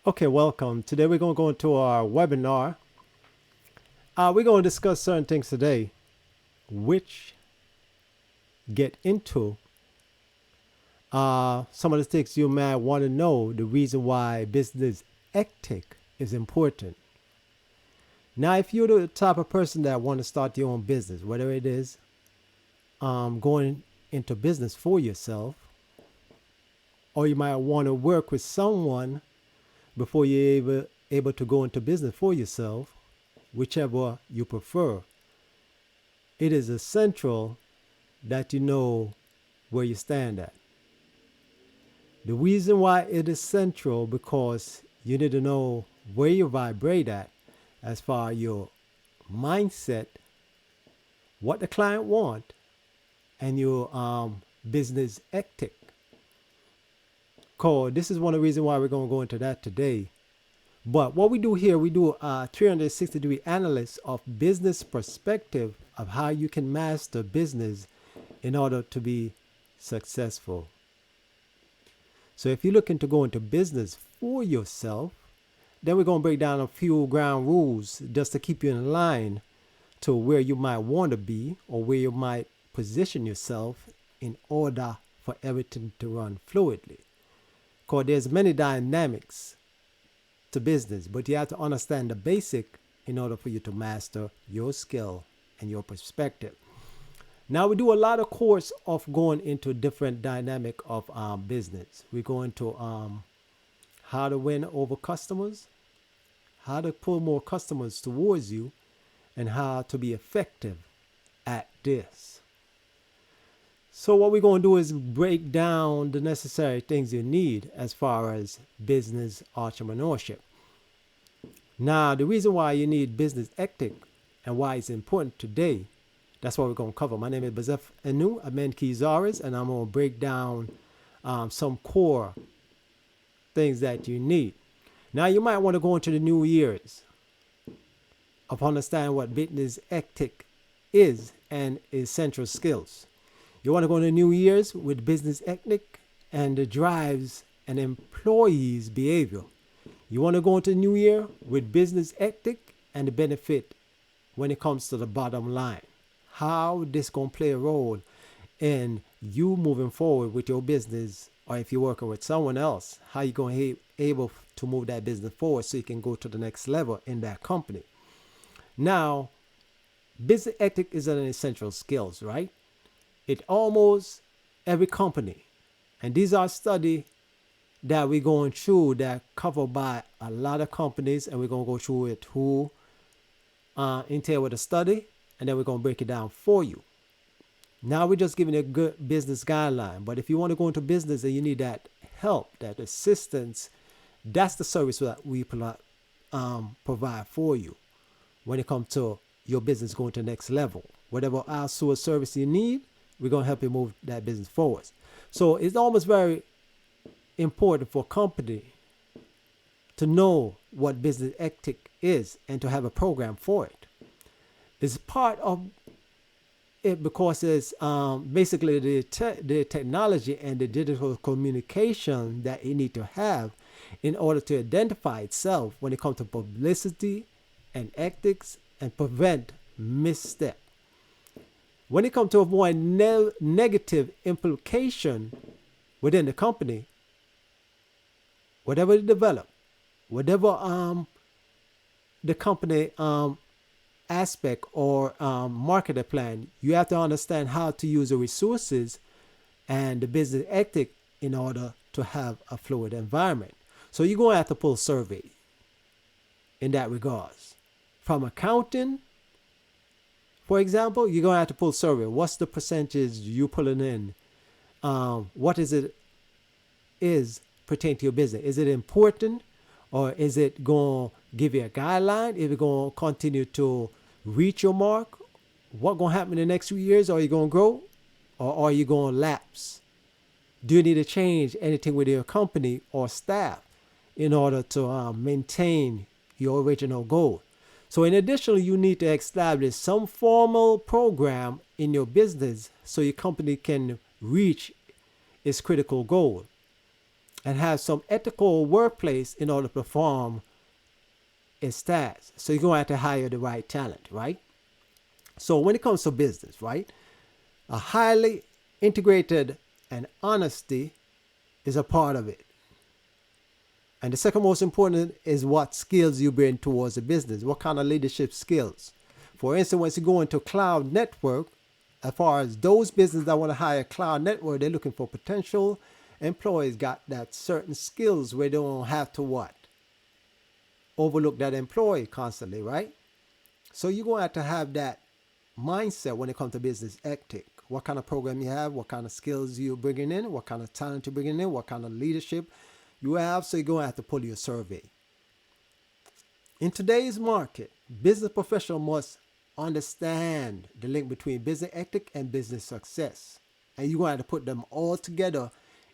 Okay, welcome. Today we're going to go into our webinar. We're going to discuss certain things today, which get into some of the things you might want to know, the reason why business ethic is important. Now, if you're the type of person that want to start your own business, whether it is going into business for yourself, or you might want to work with someone before you're able to go into business for yourself, whichever you prefer, it is essential that you know where you stand at. The reason why it is central because you need to know where you vibrate at as far as your mindset, what the client want, and your business ethic. Cause this is one of the reasons why we're going to go into that today. But what we do here, we do a 360-degree analysis of business perspective of how you can master business in order to be successful. So if you're looking to go into business for yourself, then we're going to break down a few ground rules just to keep you in line to where you might want to be or where you might position yourself in order for everything to run fluidly. Because there's many dynamics to business, but you have to understand the basic in order for you to master your skill and your perspective. Now we do a lot of course of going into different dynamic of business. We go into how to win over customers, how to pull more customers towards you, and how to be effective at this. So what we're going to do is break down the necessary things you need as far as business entrepreneurship. Now, the reason why you need business ethic and why it's important today, that's what we're going to cover. My name is Bazzeffanu, Kizaris, and I'm going to break down some core things that you need. Now, you might want to go into the new years of understand what business ethic is and essential skills. You want to go into New Year's with business ethic and the drives an employee's behavior. You want to go into New Year with business ethic and the benefit when it comes to the bottom line. How this going to play a role in you moving forward with your business, or if you're working with someone else, how you going to be able to move that business forward so you can go to the next level in that company. Now, business ethic is an essential skills, right? It almost every company, and these are studies that we're going through that covered by a lot of companies, and we're going to go through it who entail with a study, and then we're going to break it down for you. Now we're just giving you a good business guideline, but if you want to go into business and you need that help, that assistance, that's the service that we provide for you when it comes to your business going to the next level. Whatever outsourced service you need, we're going to help you move that business forward. So it's almost very important for a company to know what business ethic is and to have a program for it. It's part of it because it's basically the technology and the digital communication that you need to have in order to identify itself when it comes to publicity and ethics and prevent misstep. When it comes to avoid negative implication within the company, whatever they develop, whatever the company aspect or marketing plan, you have to understand how to use the resources and the business ethic in order to have a fluid environment. So you're going to have to pull survey in that regards. From accounting, for example, you're going to have to pull survey. What's the percentage you pulling in? What is pertaining to your business? Is it important, or is it going to give you a guideline? Is it going to continue to reach your mark? What's going to happen in the next few years? Are you going to grow, or are you going to lapse? Do you need to change anything with your company or staff in order to maintain your original goal? So in addition, you need to establish some formal program in your business so your company can reach its critical goal. and have some ethical workplace in order to perform its tasks. So you're going to have to hire the right talent, right? So when it comes to business, right, a highly integrated and honesty is a part of it. And the second most important is what skills you bring towards the business. What kind of leadership skills? For instance, once you go into cloud network, as far as those businesses that want to hire a cloud network, they're looking for potential employees got that certain skills where they don't have to what? Overlook that employee constantly, right? So you're going to have that mindset when it comes to business ethic. What kind of program you have, what kind of skills you're bringing in, what kind of talent you're bringing in, what kind of leadership you have. So you're going to have to pull your survey. In today's market, business professionals must understand the link between business ethic and business success. And you're going to have to put them all together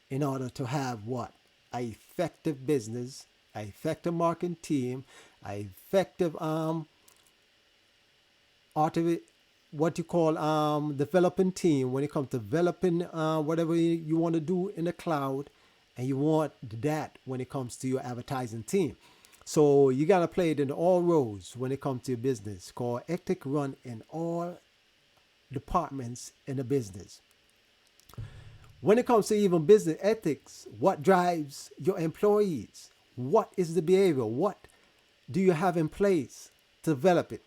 in order to have what? An effective business, an effective marketing team, an effective what you call developing team when it comes to developing whatever you want to do in the cloud, and you want that when it comes to your advertising team. So you got to play it in all roles when it comes to your business. Called ethic run in all departments in the business. When it comes to even business ethics, what drives your employees? What is the behavior? What do you have in place to develop it?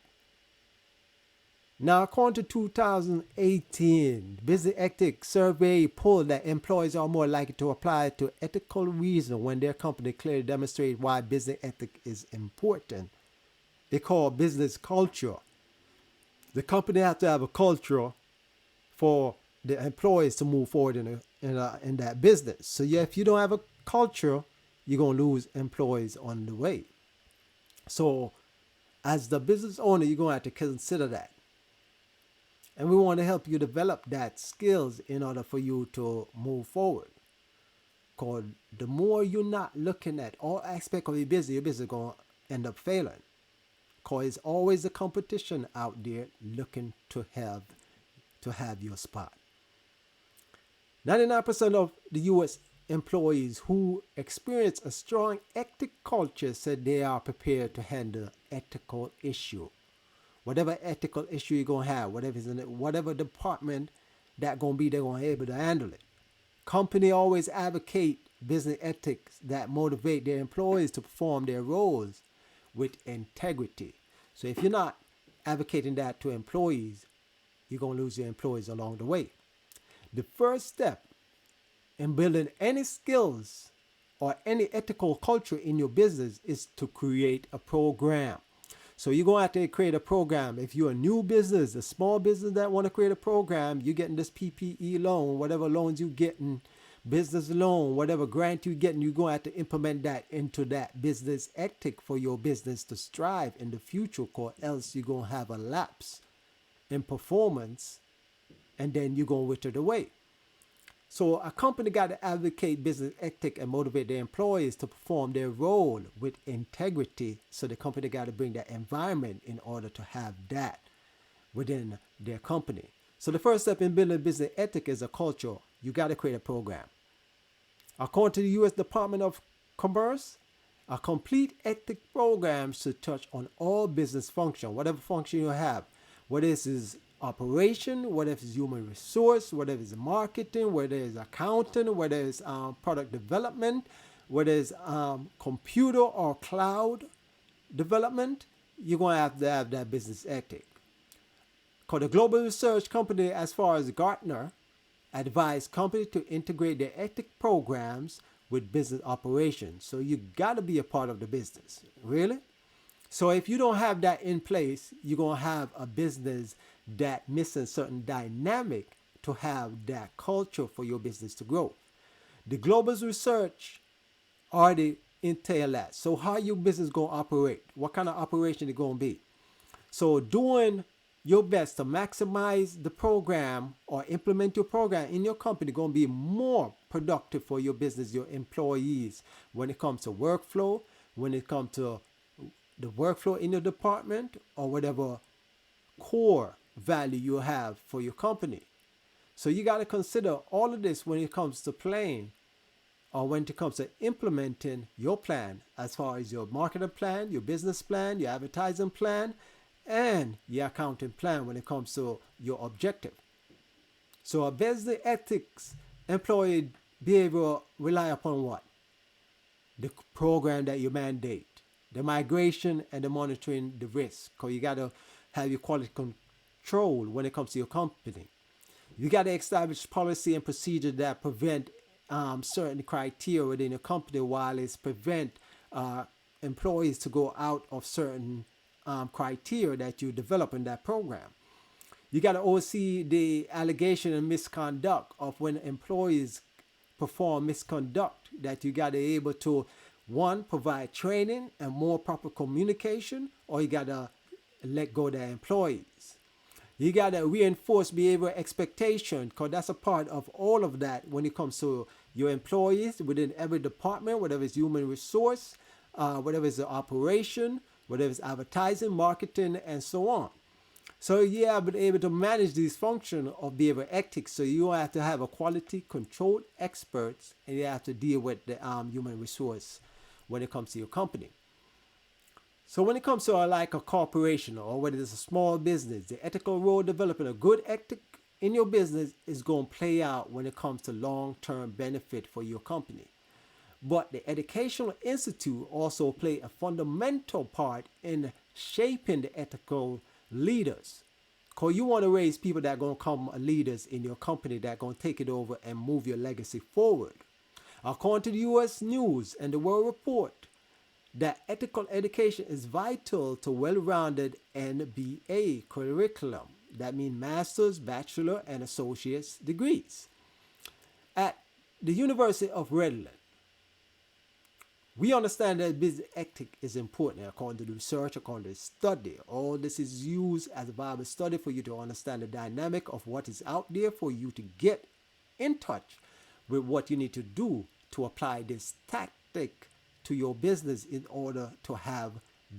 Now, according to 2018 Business Ethics Survey poll that employees are more likely to apply to ethical reasons when their company clearly demonstrates why business ethics is important. They call business culture. The company has to have a culture for the employees to move forward in that business. So yeah, if you don't have a culture, you're going to lose employees on the way. So as the business owner, you're going to have to consider that. And we want to help you develop that skills in order for you to move forward. Because the more you're not looking at all aspects of your business is going to end up failing. Because it's always a competition out there looking to have your spot. 99% of the U.S. employees who experience a strong ethic culture said they are prepared to handle ethical issue. Whatever ethical issue you're going to have, whatever department that going to be, they're going to be able to handle it. Company always advocate business ethics that motivate their employees to perform their roles with integrity. So if you're not advocating that to employees, you're going to lose your employees along the way. The first step in building any skills or any ethical culture in your business is to create a program. So you're going to have to create a program. If you're a new business, a small business that want to create a program, you're getting this PPE loan, whatever loans you're getting, business loan, whatever grant you're getting, you're going to have to implement that into that business ethic for your business to strive in the future, or else you're going to have a lapse in performance and then you're going to wither away. So a company got to advocate business ethic and motivate their employees to perform their role with integrity. So the company got to bring that environment in order to have that within their company. So the first step in building business ethic is a culture. You got to create a program. According to the U.S. Department of Commerce, a complete ethic program should touch on all business function, whatever function you have, whether this is operation, whether it's human resource, whether it's marketing, whether it's accounting, whether it's product development, whether it's computer or cloud development, you're going to have that business ethic. Because the global research company, as far as Gartner, advise companies to integrate their ethic programs with business operations. So you got to be a part of the business, really. So if you don't have that in place, you're going to have a business that missing certain dynamic to have that culture for your business to grow. The global research already entail that. So how your business going to operate? What kind of operation it going to be? So doing your best to maximize the program or implement your program in your company going to be more productive for your business, your employees, when it comes to workflow, when it comes to the workflow in your department, or whatever core value you have for your company. So you got to consider all of this when it comes to playing or when it comes to implementing your plan, as far as your marketing plan, your business plan, your advertising plan, and your accounting plan when it comes to your objective. So a business ethics employee behavior rely upon what? The program that you mandate, the migration and the monitoring the risk. Because you got to have your quality control when it comes to your company. You got to establish policy and procedure that prevent certain criteria within your company, while it's prevent employees to go out of certain criteria that you develop in that program. You got to oversee the allegation and misconduct of when employees perform misconduct, that you got to be able to, one, provide training and more proper communication, or you got to let go of their employees. You got to reinforce behavioral expectation, because that's a part of all of that when it comes to your employees within every department, whatever it's human resource, whatever it's the operation, whatever it's advertising, marketing, and so on. So you have been able to manage these functions of behavioral ethics. So you have to have a quality control experts, and you have to deal with the human resource when it comes to your company. So when it comes to like a corporation, or whether it's a small business, the ethical role developing a good ethic in your business is going to play out when it comes to long-term benefit for your company. But the educational institute also play a fundamental part in shaping the ethical leaders. Because you want to raise people that are going to come leaders in your company that are going to take it over and move your legacy forward. According to the U.S. News and the World Report, that ethical education is vital to well-rounded MBA curriculum. That means master's, bachelor, and associate's degrees. At the University of Redland, we understand that business ethic is important according to the research, according to the study. All this is used as a Bible study for you to understand the dynamic of what is out there, for you to get in touch with what you need to do to apply this tactic to your business in order to have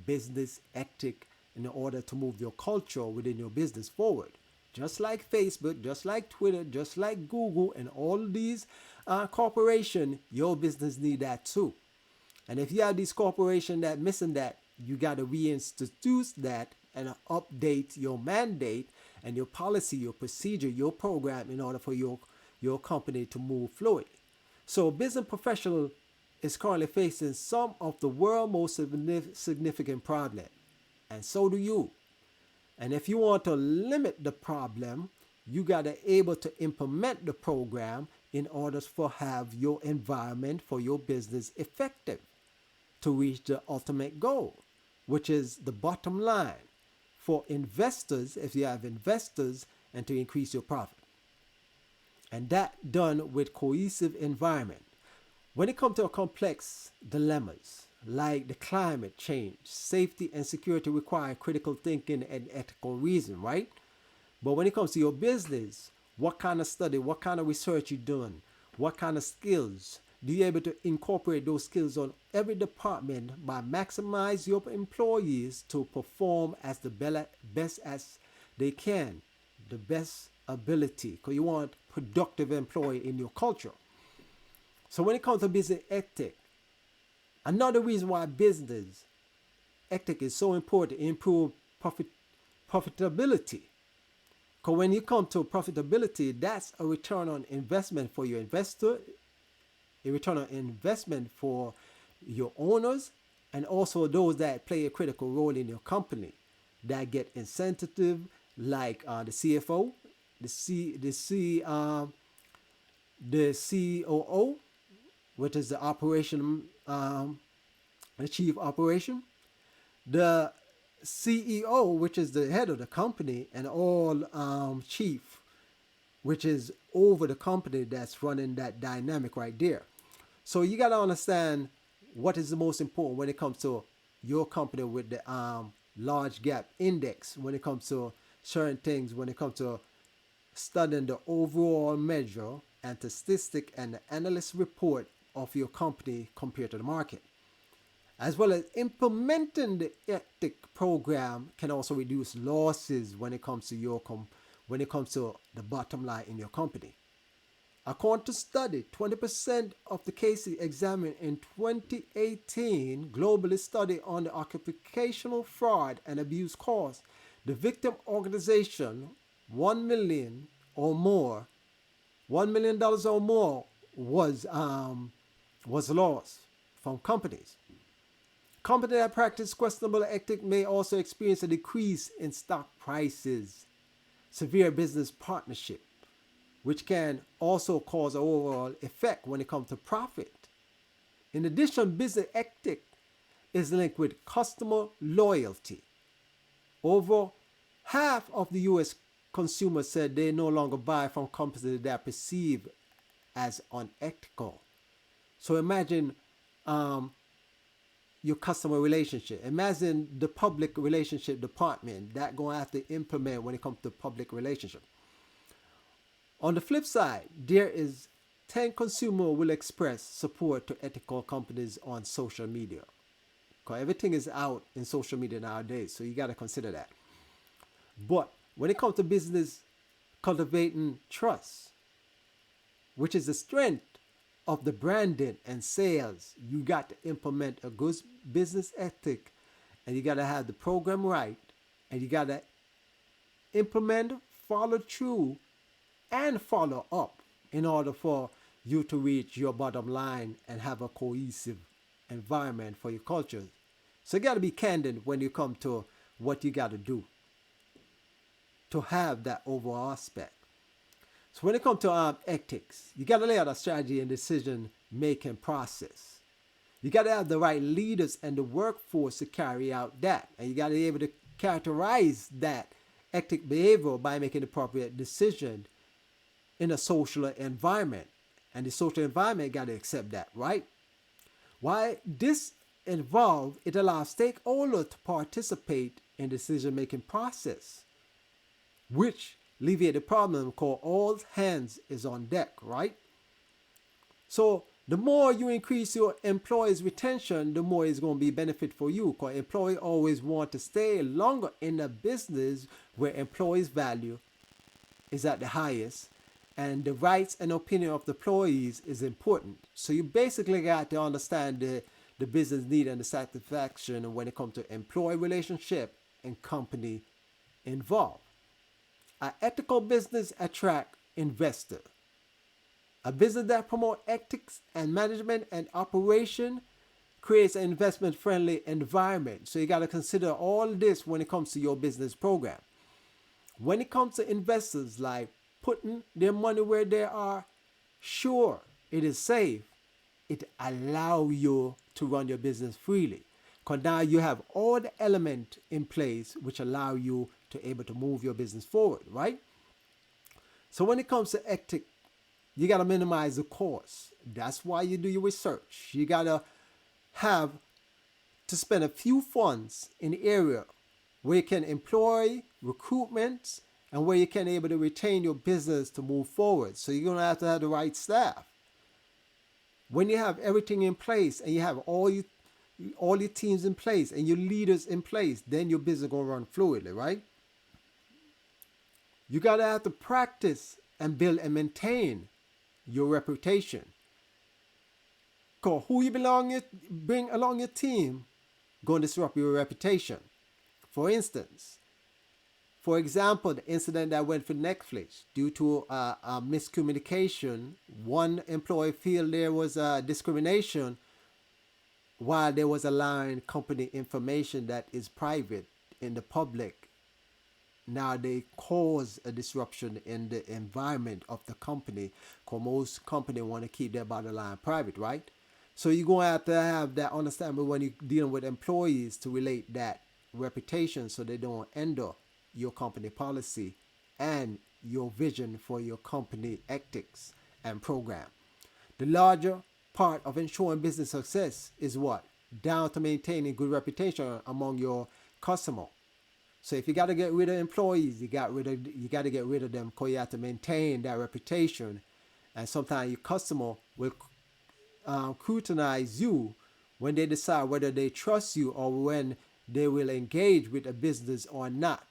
business ethic, in order to move your culture within your business forward. Just like Facebook, just like Twitter, just like Google, and all these corporations, your business need that too. And if you have these corporations that missing that, you got to reinstitute that and update your mandate and your policy, your procedure, your program in order for your company to move fluid. So business professional is currently facing some of the world's most significant problems, and so do you. And if you want to limit the problem, you got to able to implement the program in order for have your environment for your business effective to reach the ultimate goal, which is the bottom line for investors, if you have investors, and to increase your profit. And that done with cohesive environment. When it comes to complex dilemmas like the climate change, safety and security require critical thinking and ethical reason, right? But when it comes to your business, what kind of study, what kind of research you doing, what kind of skills, do you able to incorporate those skills on every department by maximize your employees to perform as the best as they can, the best ability, because you want productive employee in your culture. So when it comes to business ethic, another reason why business ethic is so important to improve profitability. Because when you come to profitability, that's a return on investment for your investor, a return on investment for your owners, and also those that play a critical role in your company that get incentive, like the CFO, the COO, which is the chief operation, the CEO, which is the head of the company, and all chief, which is over the company that's running that dynamic right there. So you got to understand what is the most important when it comes to your company with the large gap index, when it comes to certain things, when it comes to studying the overall measure and statistic and the analyst report of your company compared to the market. As well as implementing the ethic program can also reduce losses when it comes to when it comes to the bottom line in your company. According to study, 20% of the cases examined in 2018 globally study on the occupational fraud and abuse caused the victim organization 1 million or more, $1 million or more was lost from companies. Companies that practice questionable ethics may also experience a decrease in stock prices, severe business partnership, which can also cause an overall effect when it comes to profit. In addition, business ethics is linked with customer loyalty. Over half of the U.S. consumers said they no longer buy from companies that are perceived as unethical. So imagine your customer relationship. Imagine the public relationship department that going to have to implement when it comes to public relationship. On the flip side, there is 10 consumers will express support to ethical companies on social media. Because everything is out in social media nowadays, so you got to consider that. But when it comes to business cultivating trust, which is the strength of the branding and sales, you got to implement a good business ethic, and you got to have the program right, and you got to implement, follow through, and follow up in order for you to reach your bottom line and have a cohesive environment for your culture. So you got to be candid when you come to what you got to do to have that overall aspect. So when it comes to ethics, you got to lay out a strategy and decision-making process. You got to have the right leaders and the workforce to carry out that. And you got to be able to characterize that ethic behavior by making the appropriate decision in a social environment. And the social environment got to accept that, right? Why this involved, it allows stakeholders to participate in the decision-making process, which alleviate the problem called all hands is on deck, right? So the more you increase your employees' retention, the more it's going to be benefit for you, because employees always want to stay longer in a business where employees' value is at the highest, and the rights and opinion of the employees is important. So you basically got to understand the business need and the satisfaction when it comes to employee relationship and company involved. An ethical business attract investor. A business that promotes ethics and management and operation creates an investment-friendly environment. So you got to consider all this when it comes to your business program. When it comes to investors, like putting their money where they are, sure, it is safe. It allows you to run your business freely. Because now you have all the elements in place which allow you to able to move your business forward, right? So when it comes to ethics, you got to minimize the cost. That's why you do your research. You got to have to spend a few funds in the area where you can employ recruitment and where you can able to retain your business to move forward. So you're going to have the right staff. When you have everything in place and you have all your teams in place and your leaders in place, then your business going to run fluidly, right? You got to have to practice and build and maintain your reputation. Because who you bring along your team going to disrupt your reputation. For instance, for example, the incident that went for Netflix due to a miscommunication, one employee feel there was discrimination while there was allowing company information that is private in the public. Now they cause a disruption in the environment of the company, because most companies want to keep their bottom line private, right? So you're going to have that understanding when you're dealing with employees to relate that reputation so they don't enter your company policy and your vision for your company ethics and program. The larger part of ensuring business success is what? Down to maintaining good reputation among your customer. So if you got to get rid of employees, you got to get rid of them because you have to maintain that reputation. And sometimes your customer will scrutinize you when they decide whether they trust you or when they will engage with a business or not,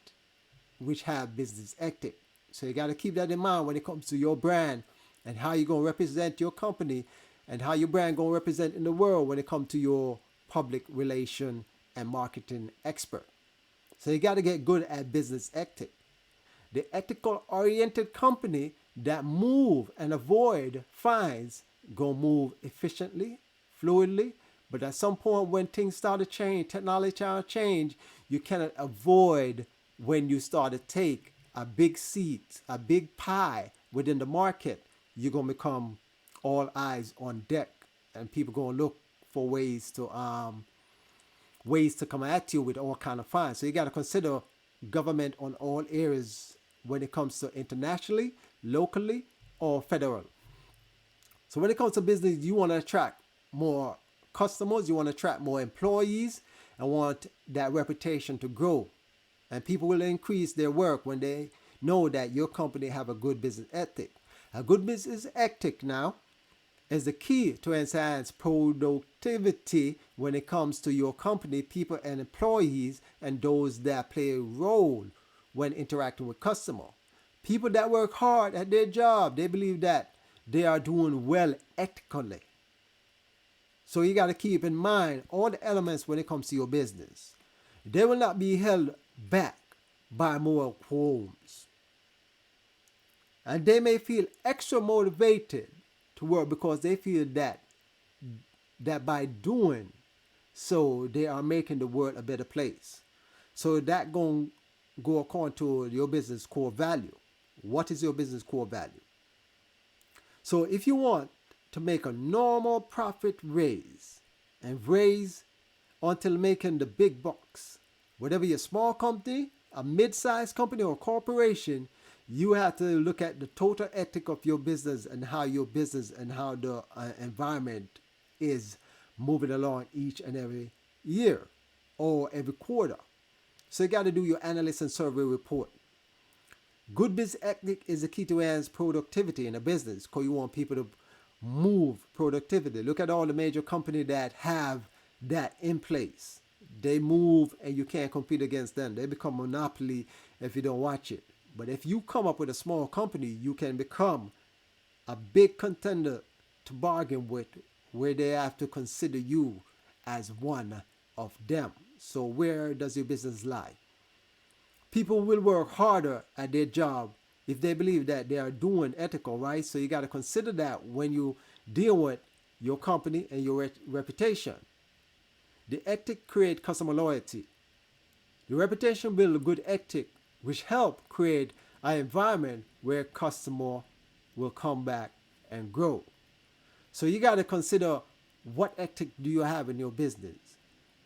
which have business ethics. So you got to keep that in mind when it comes to your brand and how you're going to represent your company and how your brand going to represent in the world when it comes to your public relation and marketing expert. So you got to get good at business ethic. The ethical oriented company that move and avoid fines go move efficiently, fluidly, but at some point when things start to change, technology start to change, you cannot avoid when you start to take a big seat, a big pie within the market, you're gonna become all eyes on deck, and people gonna look for ways to come at you with all kind of fines. So you got to consider government on all areas when it comes to internationally, locally, or federal. So when it comes to business, you want to attract more customers, you want to attract more employees, and want that reputation to grow. And people will increase their work when they know that your company have a good business ethic. A good business ethic now is the key to enhance productivity when it comes to your company, people and employees, and those that play a role when interacting with customers. People that work hard at their job, they believe that they are doing well ethically. So you got to keep in mind all the elements when it comes to your business. They will not be held back by moral qualms. And they may feel extra motivated to work because they feel that by doing so they are making the world a better place. So that going to go according to your business core value. What is your business core value? So if you want to make a normal profit raise and raise until making the big bucks, whatever your small company, a mid-sized company or corporation, you have to look at the total ethic of your business and how your business and how the environment is moving along each and every year or every quarter. So you got to do your analysis and survey report. Good business ethic is the key to enhance productivity in a business because you want people to move productivity. Look at all the major companies that have that in place. They move and you can't compete against them. They become monopoly if you don't watch it. But if you come up with a small company, you can become a big contender to bargain with, where they have to consider you as one of them. So where does your business lie? People will work harder at their job if they believe that they are doing ethical, right? So you got to consider that when you deal with your company and your reputation. The ethic create customer loyalty. The reputation build a good ethic, which help create an environment where customer will come back and grow. So you got to consider what ethic do you have in your business?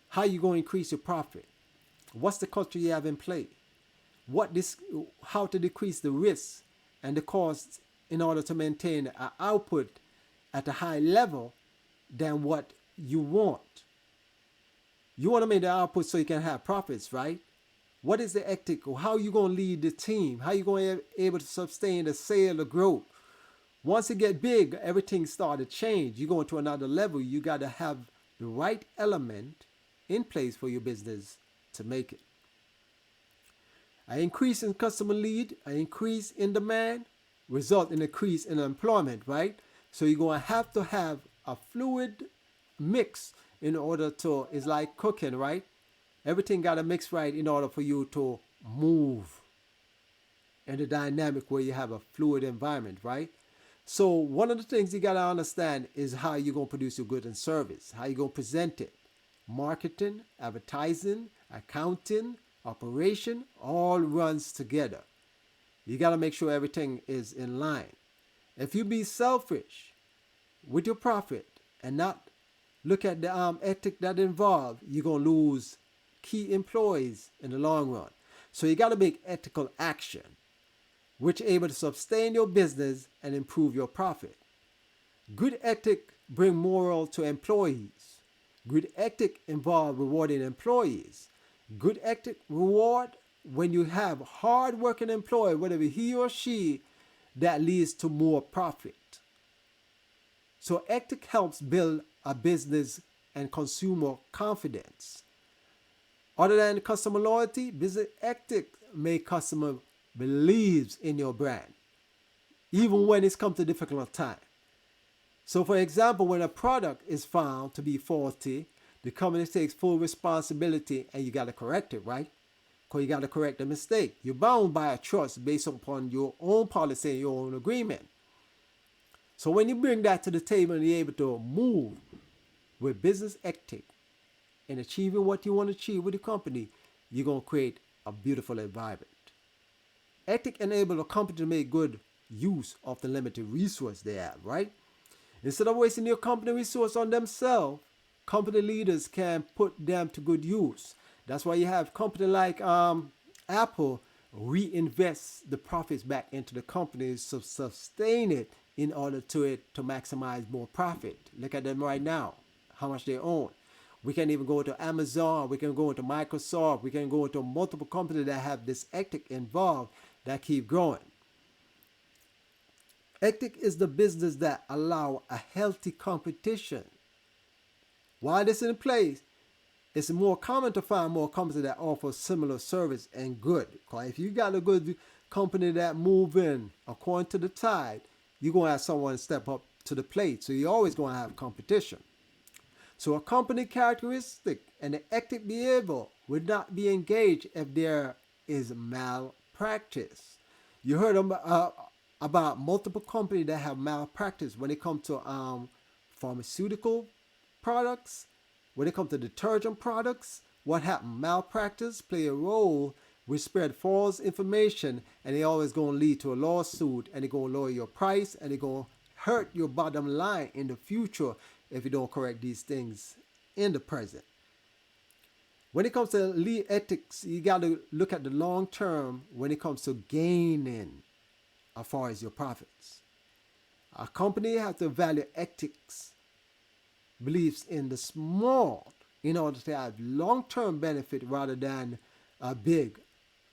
How you going to increase your profit? What's the culture you have in play? How to decrease the risk and the costs in order to maintain an output at a high level than what you want. You want to make the output so you can have profits, right? What is the ethic? How are you going to lead the team? How are you going to be able to sustain the sale, the growth? Once it get big, everything start to change. You go into another level. You got to have the right element in place for your business to make it. An increase in customer lead, an increase in demand, result in an increase in employment, right? So you're going to have a fluid mix in order to, it's like cooking, right? Everything got to mix right in order for you to move in the dynamic where you have a fluid environment, right? So one of the things you got to understand is how you're going to produce your goods and service, how you're going to present it. Marketing, advertising, accounting, operation, all runs together. You got to make sure everything is in line. If you be selfish with your profit and not look at the ethic that involved, you're going to lose key employees in the long run. So you got to make ethical action, which is able to sustain your business and improve your profit. Good ethic bring moral to employees. Good ethic involve rewarding employees. Good ethic reward when you have hard-working employee, whether he or she, that leads to more profit. So ethic helps build a business and consumer confidence. Other than customer loyalty, business ethic make customer believes in your brand. even when it's come to difficult time. So for example, when a product is found to be faulty, the company takes full responsibility and you got to correct it, right? Because you got to correct the mistake. You're bound by a trust based upon your own policy and your own agreement. So when you bring that to the table and you're able to move with business ethic and achieving what you want to achieve with the company, you're going to create a beautiful environment. Ethic enables a company to make good use of the limited resource they have, right? Instead of wasting your company resource on themselves, company leaders can put them to good use. That's why you have company like Apple reinvest the profits back into the companies to sustain it in order to maximize more profit. Look at them right now, how much they own. We can even go to Amazon, we can go into Microsoft, we can go into multiple companies that have this ethic involved that keep growing. Ethic is the business that allow a healthy competition. While this is in place, it's more common to find more companies that offer similar service and good. Because if you got a good company that move in according to the tide, you're going to have someone step up to the plate. So you're always going to have competition. So a company characteristic and the ethic behavior would not be engaged if there is malpractice. You heard about multiple companies that have malpractice when it comes to pharmaceutical products, when it comes to detergent products. What happened? Malpractice play a role which spread false information, and they always going to lead to a lawsuit, and they're going to lower your price, and they're going to hurt your bottom line in the future if you don't correct these things in the present. When it comes to lead ethics, you got to look at the long term when it comes to gaining as far as your profits. A company has to value ethics, beliefs in the small in order to have long-term benefit rather than a big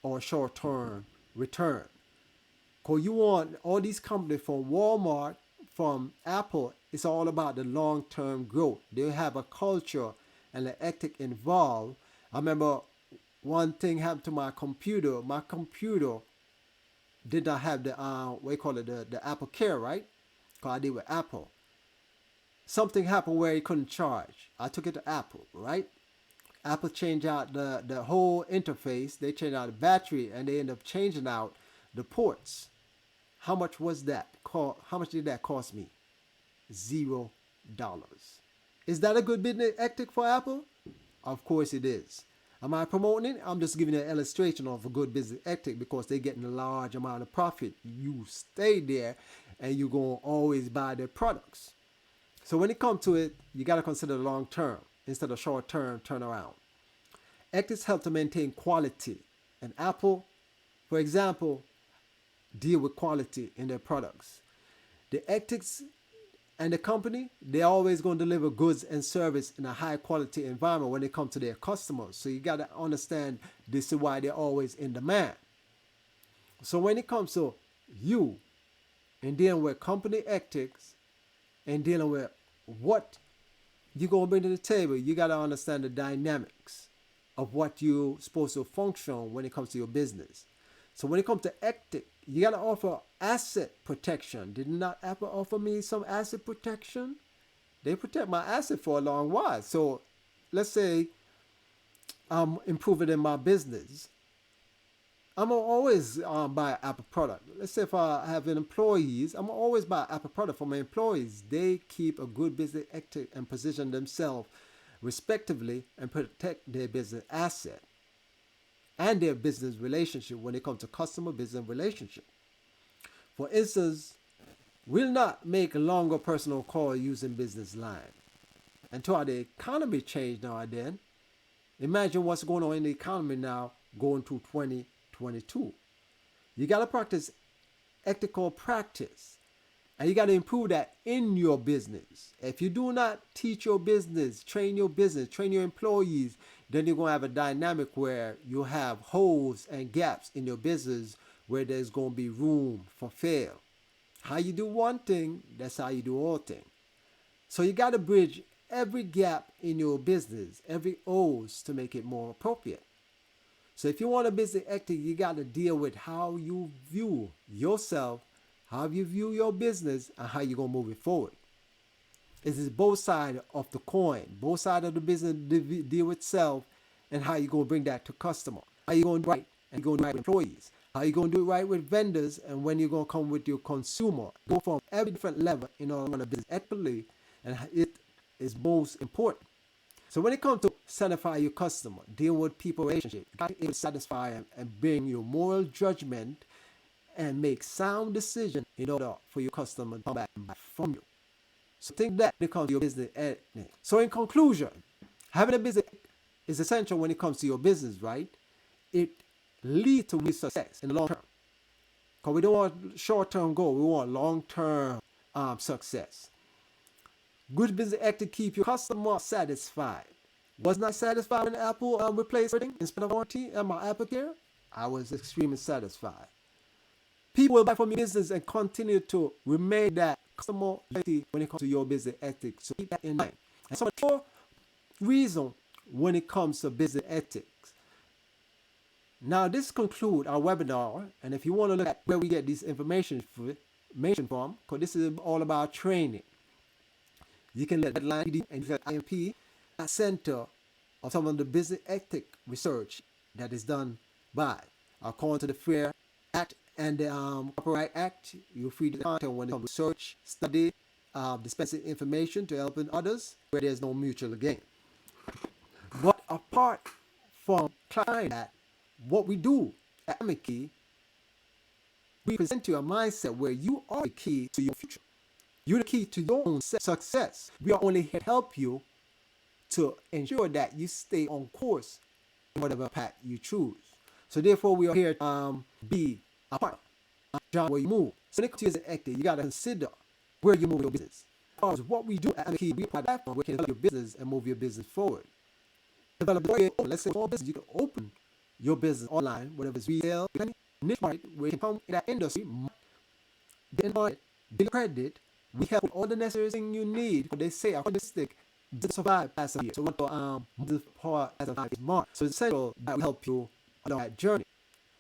or short-term return. Because you want all these companies from Walmart, from Apple, it's all about the long-term growth. They have a culture and the ethic involved. I remember one thing happened to my computer. My computer did not have the what you call it, the Apple Care, right? Because I did with Apple. Something happened where it couldn't charge. I took it to Apple, right? Apple changed out the whole interface. They changed out the battery, and they ended up changing out the ports. How much was that? How much did that cost me? $0. Is that a good business ethic for Apple? Of course it is. Am I promoting it? I'm just giving you an illustration of a good business ethic because they're getting a large amount of profit. You stay there and you're going to always buy their products. So when it comes to it, you got to consider the long term instead of short term turnaround. Ethics help to maintain quality. And Apple, for example, deal with quality in their products. The ethics and the company, they're always going to deliver goods and service in a high quality environment when it comes to their customers. So you got to understand this is why they're always in demand. So when it comes to you and dealing with company ethics and dealing with what you're going to bring to the table, you got to understand the dynamics of what you're supposed to function when it comes to your business. So when it comes to ethics, you got to offer asset protection. Did not Apple offer me some asset protection? They protect my asset for a long while. So let's say I'm improving in my business. I'm going to always buy an Apple product. Let's say if I have employees, I'm going to always buy an Apple product for my employees. They keep a good business ethic and position themselves respectively and protect their business asset and their business relationship when it comes to customer business relationship. For instance, we'll not make a longer personal call using business line. Until the economy change now and then, imagine what's going on in the economy now going to 2022. You got to practice ethical practice. And you got to improve that in your business. If you do not teach your business, train your employees, then you're going to have a dynamic where you have holes and gaps in your business where there's going to be room for fail. How you do one thing, that's how you do all things. So you got to bridge every gap in your business, every O's to make it more appropriate. So if you want a business ethic, you got to deal with how you view yourself, how you view your business, and how you're going to move it forward. It is both sides of the coin, both sides of the business deal with itself, and how you going to bring that to customer. How you going to do right, and you're going to do right with employees. How you going to do it right with vendors, and when you're going to come with your consumer. Go from every different level in order to run a business ethically, and it is most important. So when it comes to satisfy your customer, dealing with people relationships, you got to be able to satisfy them and bring your moral judgment and make sound decisions in order for your customer to come back and buy from you. So think that when it comes to your business ethic. So in conclusion, having a business is essential when it comes to your business, right? It leads to real success in the long term. Because we don't want short-term goal, we want long-term success. Good business ethic keep your customer satisfied. Was not satisfied when Apple replaced everything instead of warranty and my Apple Care? I was extremely satisfied. People will buy from your business and continue to remain that customer loyalty when it comes to your business ethics. So keep that in mind. And so the reason when it comes to business ethics. Now this concludes our webinar, and if you want to look at where we get this information from, because this is all about training, you can look at line and look at IMP, a center of some of the business ethic research that is done by, according to the Fair Act and the Copyright Act. You'll free the content when it comes to research, study, dispensing information to helping others where there's no mutual gain. But apart from clarifying that, what we do at Amiki, we present you a mindset where you are the key to your future. You're the key to your own success. We are only here to help you to ensure that you stay on course in whatever path you choose. So therefore, we are here to be a partner, John, where you move. So when it comes to your actor, you got to consider where you move your business. Because what we do at Amiki, we provide a platform where you can develop your business and move your business forward. Develop your own, let's say, small business. You can open your business online, whatever it's retail, niche market, where you can come in that industry, get market, build credit. We help with all the necessary things you need. They say a holistic to survive past a year. So we want to part as a mark. So it's essential that we help you along that journey.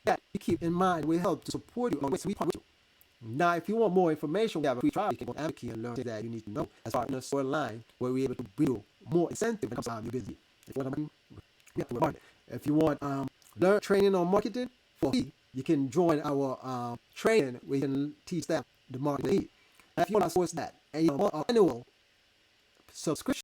That you keep in mind, we help to support you along the way. So we partner with you. Now, if you want more information, we have a free trial. You can go to Amiki and learn things that you need to know as far as the store line, where we're able to bring you more incentive when it comes to your business. If you want learn training on marketing for free, you can join our training where you can teach them the marketing. If you want to source that and you want an annual subscription